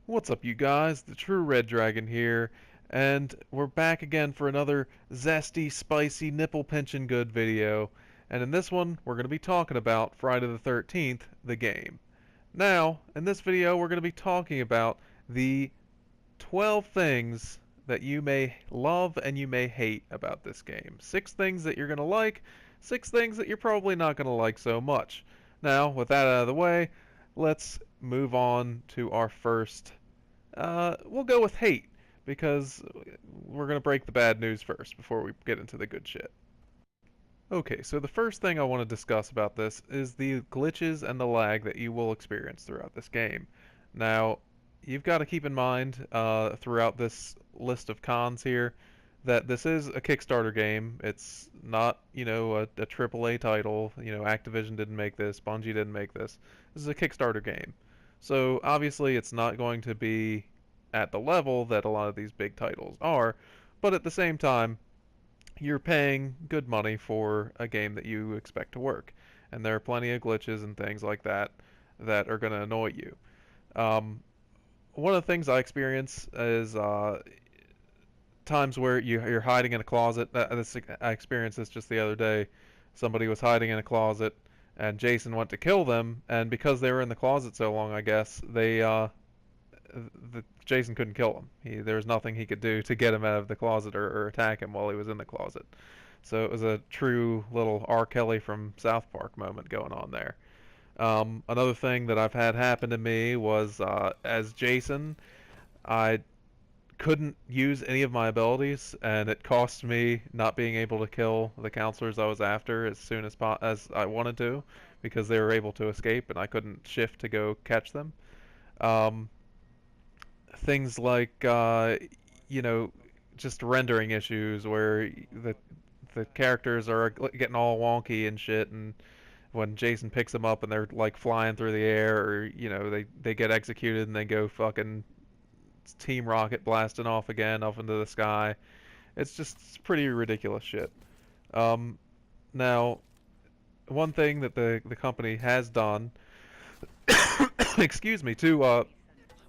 What's up, you guys? The True Red Dragon here, and we're back again for another zesty, spicy, nipple-pinching good video. And in this one, we're going to be talking about Friday the 13th, the game. Now, in this video, we're going to be talking about the 12 things that you may love and you may hate about this game. 6 things that you're going to like, 6 things that you're probably not going to like so much. Now, with that out of the way, let's move on to our first. We'll go with hate, because we're going to break the bad news first before we get into the good shit. Okay, so the first thing I want to discuss about this is the glitches and the lag that you will experience throughout this game. Now, you've got to keep in mind throughout this list of cons here that this is a Kickstarter game. It's not, a AAA title. Activision didn't make this, Bungie didn't make this. This is a Kickstarter game. So obviously it's not going to be at the level that a lot of these big titles are, but at the same time, you're paying good money for a game that you expect to work. And there are plenty of glitches and things like that that are going to annoy you. Um, One of the things I experience is times where you're hiding in a closet. I experienced this just the other day. Somebody was hiding in a closet, and Jason went to kill them, and because they were in the closet so long, I guess, Jason couldn't kill him. There was nothing he could do to get him out of the closet or attack him while he was in the closet. So it was a true little R. Kelly from South Park moment going on there. Another thing that I've had happen to me was as Jason, I couldn't use any of my abilities, and it cost me not being able to kill the counselors I was after as soon as I wanted to, because they were able to escape and I couldn't shift to go catch them. Um, Things like you know just rendering issues where the characters are getting all wonky and shit, and when Jason picks them up and they're like flying through the air, or they get executed and they go fucking Team Rocket blasting off again up into the sky. It's pretty ridiculous shit. Um, Now, one thing that the company has done, excuse me, to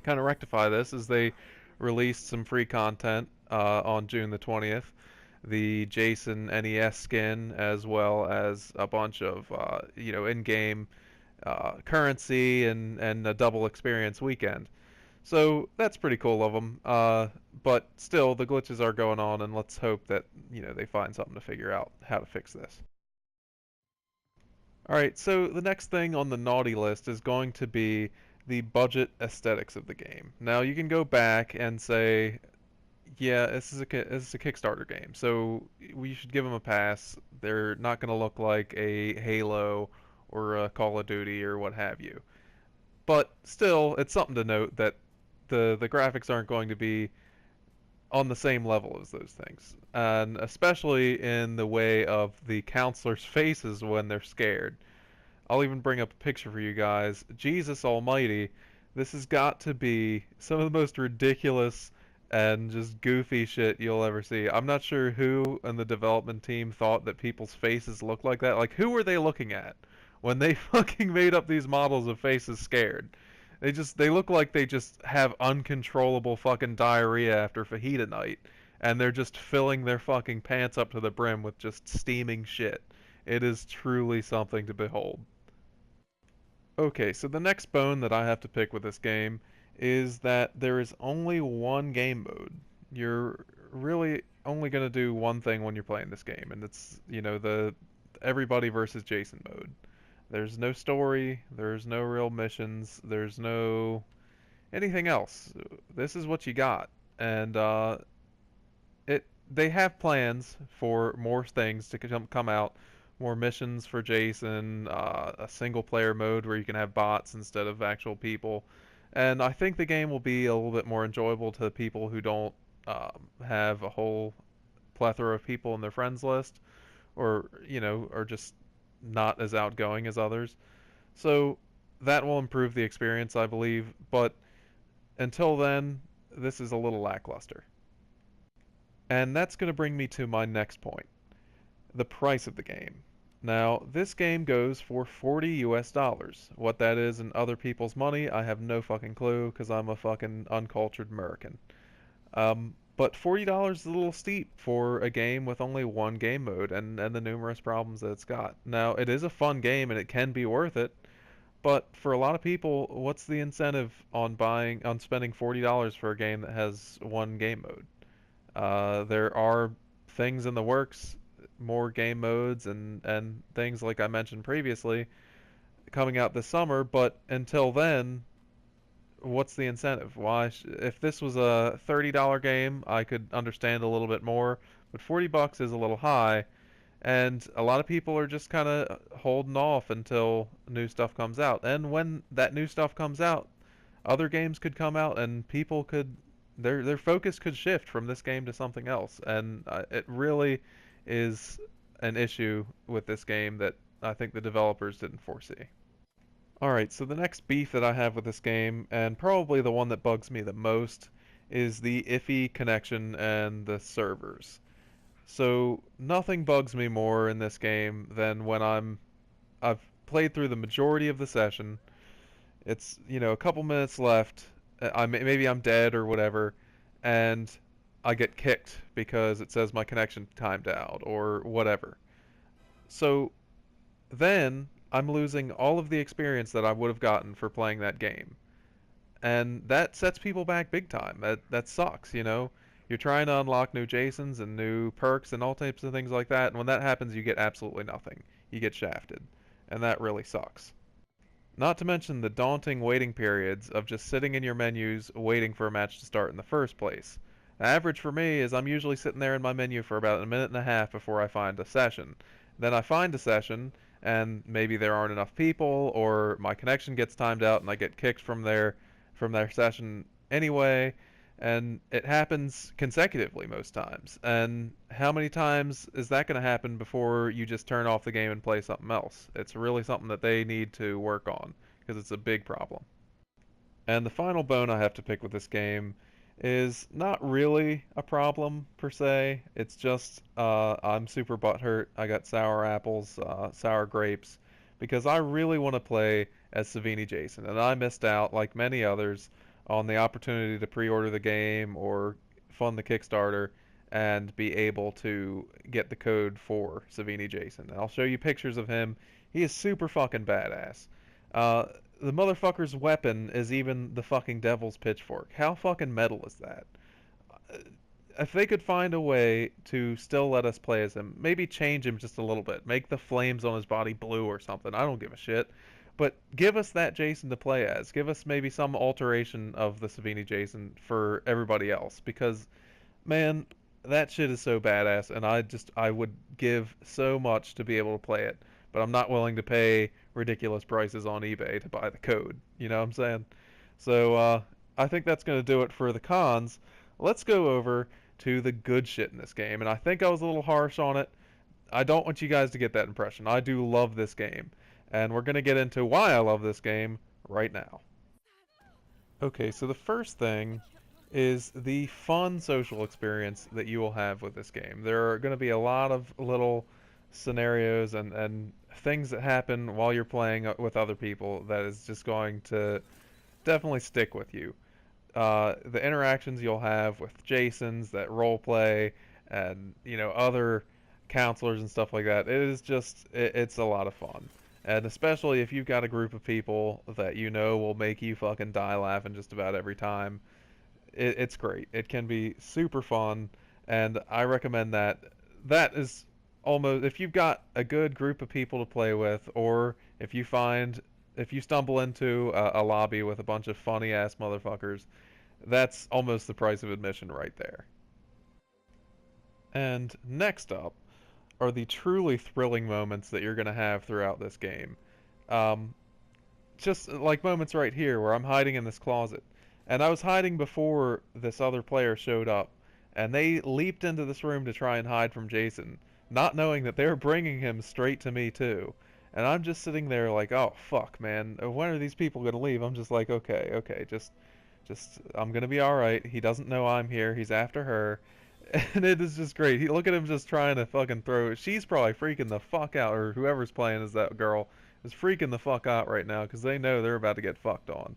kind of rectify this is they released some free content on June the 20th. The Jason NES skin, as well as a bunch of in-game currency and a double experience weekend. So that's pretty cool of them. But still, the glitches are going on, and let's hope that they find something to figure out how to fix this. All right, so the next thing on the naughty list is going to be the budget aesthetics of the game. Now you can go back and say, yeah, this is a Kickstarter game, so we should give them a pass. They're not going to look like a Halo or a Call of Duty or what have you. But still, it's something to note that the graphics aren't going to be on the same level as those things, and especially in the way of the counselors' faces when they're scared. I'll even bring up a picture for you guys. Jesus Almighty, this has got to be some of the most ridiculous and just goofy shit you'll ever see. I'm not sure who in the development team thought that people's faces looked like that. Like, who were they looking at when they fucking made up these models of faces scared? They look like they just have uncontrollable fucking diarrhea after fajita night, and they're just filling their fucking pants up to the brim with just steaming shit. It is truly something to behold. Okay, so the next bone that I have to pick with this game is that there is only one game mode. You're really only going to do one thing when you're playing this game, and it's, the everybody versus Jason mode. There's no story, there's no real missions, there's no anything else. This is what you got. And they have plans for more things to come out, more missions for Jason, a single player mode where you can have bots instead of actual people. And I think the game will be a little bit more enjoyable to people who don't have a whole plethora of people in their friends list, or are just not as outgoing as others. So that will improve the experience, I believe. But until then, this is a little lackluster. And that's going to bring me to my next point, the price of the game. Now, this game goes for 40 US dollars. What that is in other people's money, I have no fucking clue because I'm a fucking uncultured American. But $40 is a little steep for a game with only one game mode and the numerous problems that it's got. Now, it is a fun game and it can be worth it, but for a lot of people, what's the incentive on spending $40 for a game that has one game mode? There are things in the works, more game modes and things like I mentioned previously coming out this summer, but until then, what's the incentive? If this was a $30 game, I could understand a little bit more, but 40 bucks is a little high, and a lot of people are just kind of holding off until new stuff comes out. And when that new stuff comes out, other games could come out and people could their focus could shift from this game to something else, and it really is an issue with this game that I think the developers didn't foresee. Alright, so the next beef that I have with this game, and probably the one that bugs me the most, is the Iffy connection and the servers. So nothing bugs me more in this game than when I've played through the majority of the session. It's, a couple minutes left. Maybe I'm dead or whatever, and I get kicked because it says my connection timed out or whatever. So then I'm losing all of the experience that I would have gotten for playing that game. And that sets people back big time. That sucks, you know? You're trying to unlock new Jasons and new perks and all types of things like that, and when that happens, you get absolutely nothing. You get shafted. And that really sucks. Not to mention the daunting waiting periods of just sitting in your menus waiting for a match to start in the first place. The average for me is I'm usually sitting there in my menu for about a minute and a half before I find a session. Then I find a session, and maybe there aren't enough people, or my connection gets timed out and I get kicked from their session anyway, and it happens consecutively most times. And how many times is that going to happen before you just turn off the game and play something else? It's really something that they need to work on because it's a big problem. And the final bone I have to pick with this game is not really a problem per se. It's just I'm super butthurt. I got sour apples, sour grapes, because I really want to play as Savini Jason, and I missed out, like many others, on the opportunity to pre-order the game or fund the Kickstarter and be able to get the code for Savini Jason. And I'll show you pictures of him. He is super fucking badass. Uh, the motherfucker's weapon is even the fucking devil's pitchfork. How fucking metal is that? Uh, If they could find a way to still let us play as him, maybe change him just a little bit, make the flames on his body blue or something. I don't give a shit. But give us that Jason to play as. Give us maybe some alteration of the Savini Jason for everybody else. Because, man, that shit is so badass, and I would give so much to be able to play it. But I'm not willing to pay ridiculous prices on eBay to buy the code. You know what I'm saying? So, I think that's going to do it for the cons. Let's go over to the good shit in this game. And I think I was a little harsh on it. I don't want you guys to get that impression. I do love this game. And we're going to get into why I love this game right now. Okay, so the first thing is the fun social experience that you will have with this game. There are going to be a lot of little scenarios and things that happen while you're playing with other people that is just going to definitely stick with you. The interactions you'll have with Jasons that role play and other counselors and stuff like that. It's a lot of fun. And especially if you've got a group of people that will make you fucking die laughing just about every time. It's great. It can be super fun, and I recommend that. That is almost, if you've got a good group of people to play with, or if you stumble into a lobby with a bunch of funny ass motherfuckers, that's almost the price of admission right there. And next up are the truly thrilling moments that you're going to have throughout this game. Um, just like moments right here where I'm hiding in this closet. And I was hiding before this other player showed up, and they leaped into this room to try and hide from Jason, not knowing that they were bringing him straight to me too. And I'm just sitting there like, oh fuck, man, when are these people gonna leave? I'm just like, okay, just, I'm gonna be all right. He doesn't know I'm here. He's after her. And it is just great. Look at him just trying to fucking throw. She's probably freaking the fuck out, or whoever's playing as that girl is freaking the fuck out right now because they know they're about to get fucked on.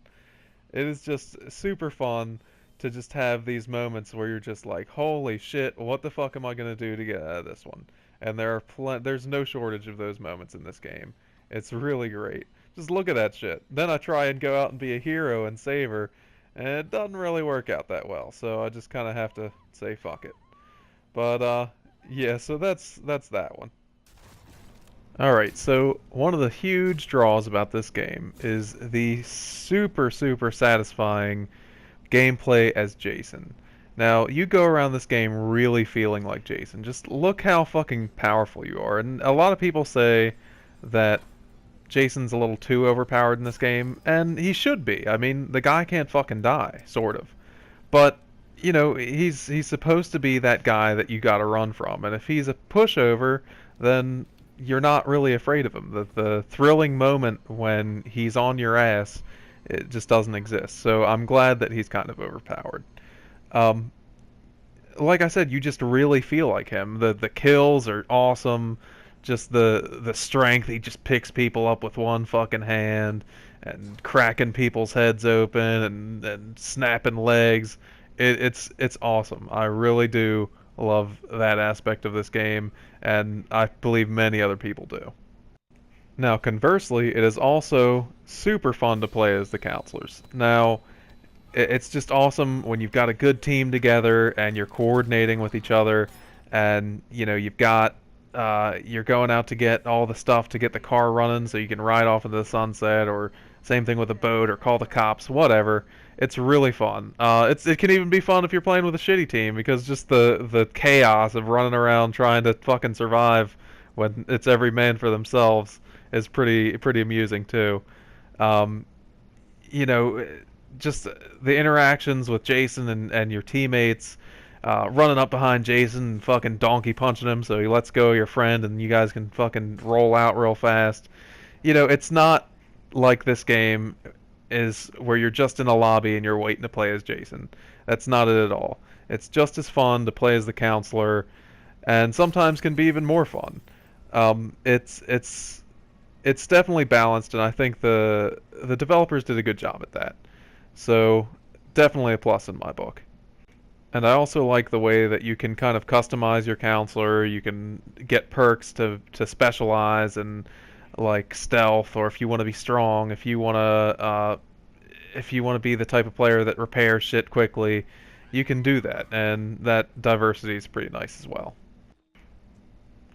It is just super fun to just have these moments where you're just like, holy shit, what the fuck am I gonna do to get out of this one? And there's no shortage of those moments in this game. It's really great. Just look at that shit. Then I try and go out and be a hero and save her, and it doesn't really work out that well. So I just kind of have to say fuck it. But yeah, so that's that one. All right, so one of the huge draws about this game is the super super satisfying gameplay as Jason. Now, you go around this game really feeling like Jason. Just look how fucking powerful you are. And a lot of people say that Jason's a little too overpowered in this game, and he should be. I mean, the guy can't fucking die, sort of. But he's supposed to be that guy that you got to run from, and if he's a pushover, then you're not really afraid of him. The thrilling moment when he's on your ass, it just doesn't exist. So I'm glad that he's kind of overpowered. Um, like I said, you just really feel like him. The kills are awesome. Just the strength. He just picks people up with one fucking hand and cracking people's heads open and snapping legs. It's awesome. I really do love that aspect of this game, and I believe many other people do. Now, conversely, it is also super fun to play as the counselors. Now, it's just awesome when you've got a good team together and you're coordinating with each other, and you've got you're going out to get all the stuff to get the car running so you can ride off into the sunset, or same thing with a boat, or call the cops, whatever. It's really fun. It can even be fun if you're playing with a shitty team, because just the chaos of running around trying to fucking survive when it's every man for themselves is pretty amusing too. Um, you know, just the interactions with Jason and your teammates, running up behind Jason and fucking donkey punching him so he lets go of your friend and you guys can fucking roll out real fast. It's not like this game is where you're just in a lobby and you're waiting to play as Jason. That's not it at all. It's just as fun to play as the counselor, and sometimes can be even more fun. It's definitely balanced, and I think the developers did a good job at that. So definitely a plus in my book. And I also like the way that you can kind of customize your counselor. You can get perks to specialize in, like stealth, or if you want to be strong, if you want to be the type of player that repairs shit quickly, you can do that, and that diversity is pretty nice as well.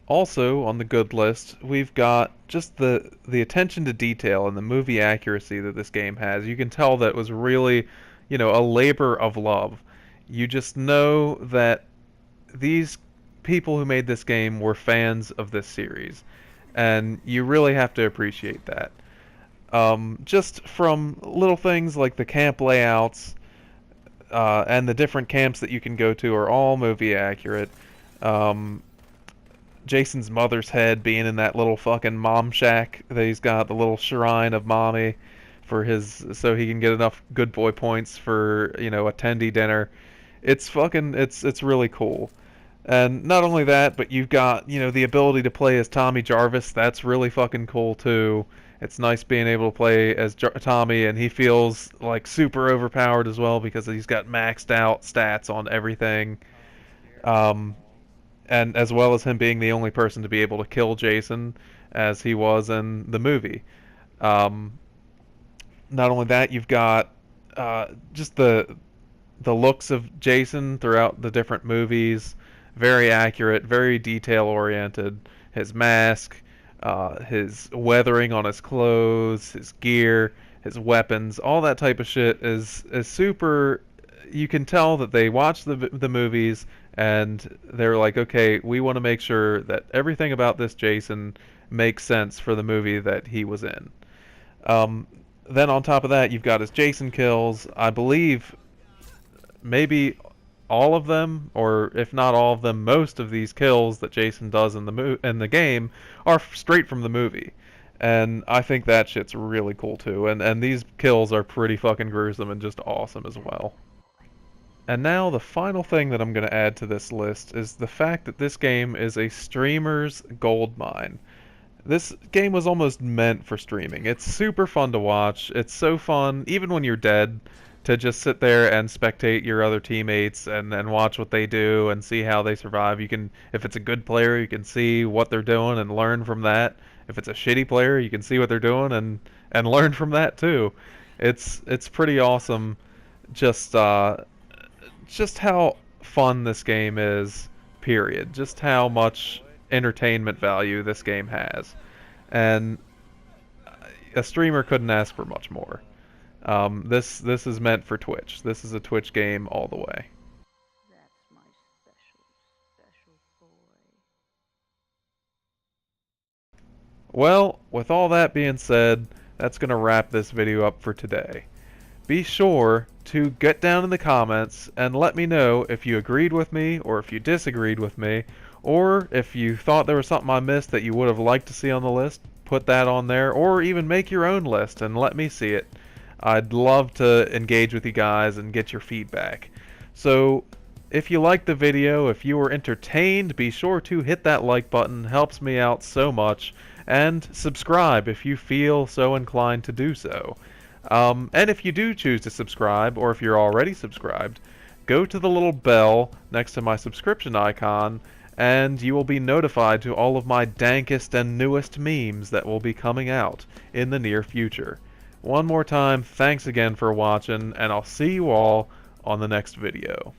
Also on the good list, we've got just the attention to detail and the movie accuracy that this game has. You can tell that it was really, a labor of love. You just know that these people who made this game were fans of this series, and you really have to appreciate that. Just from little things like the camp layouts, and the different camps that you can go to are all movie accurate. Um, Jason's mother's head being in that little fucking mom shack that he's got, the little shrine of mommy for his, so he can get enough good boy points for, attendee dinner. It's really cool. And not only that, but you've got, the ability to play as Tommy Jarvis. That's really fucking cool too. It's nice being able to play as Tommy, and he feels like super overpowered as well because he's got maxed out stats on everything. Um, and as well as him being the only person to be able to kill Jason, as he was in the movie. Um, Not only that, you've got just the looks of Jason throughout the different movies, very accurate, very detail oriented. His mask, his weathering on his clothes, his gear, his weapons, all that type of shit is super. You can tell that they watched the movies and they're like, okay, we want to make sure that everything about this Jason makes sense for the movie that he was in. Um, then on top of that, you've got his Jason kills. I believe maybe all of them, or if not all of them, most of these kills that Jason does in the game are straight from the movie. And I think that shit's really cool too. And these kills are pretty fucking gruesome and just awesome as well. And now the final thing that I'm going to add to this list is the fact that this game is a streamer's goldmine. This game was almost meant for streaming. It's super fun to watch. It's so fun, even when you're dead, to just sit there and spectate your other teammates and watch what they do and see how they survive. You can, if it's a good player, you can see what they're doing and learn from that. If it's a shitty player, you can see what they're doing and learn from that too. It's pretty awesome. Just just how fun this game is. Period. Just how much entertainment value this game has, and a streamer couldn't ask for much more. This is meant for Twitch. This is a Twitch game all the way. That's my special boy. Well, with all that being said, that's gonna wrap this video up for today. Be sure to get down in the comments and let me know if you agreed with me or if you disagreed with me, or if you thought there was something I missed that you would have liked to see on the list. Put that on there, or even make your own list and let me see it. I'd love to engage with you guys and get your feedback. So if you liked the video, if you were entertained, be sure to hit that like button. Helps me out so much. And subscribe if you feel so inclined to do so. And if you do choose to subscribe, or if you're already subscribed, go to the little bell next to my subscription icon, and you will be notified to all of my dankest and newest memes that will be coming out in the near future. One more time, thanks again for watching, and I'll see you all on the next video.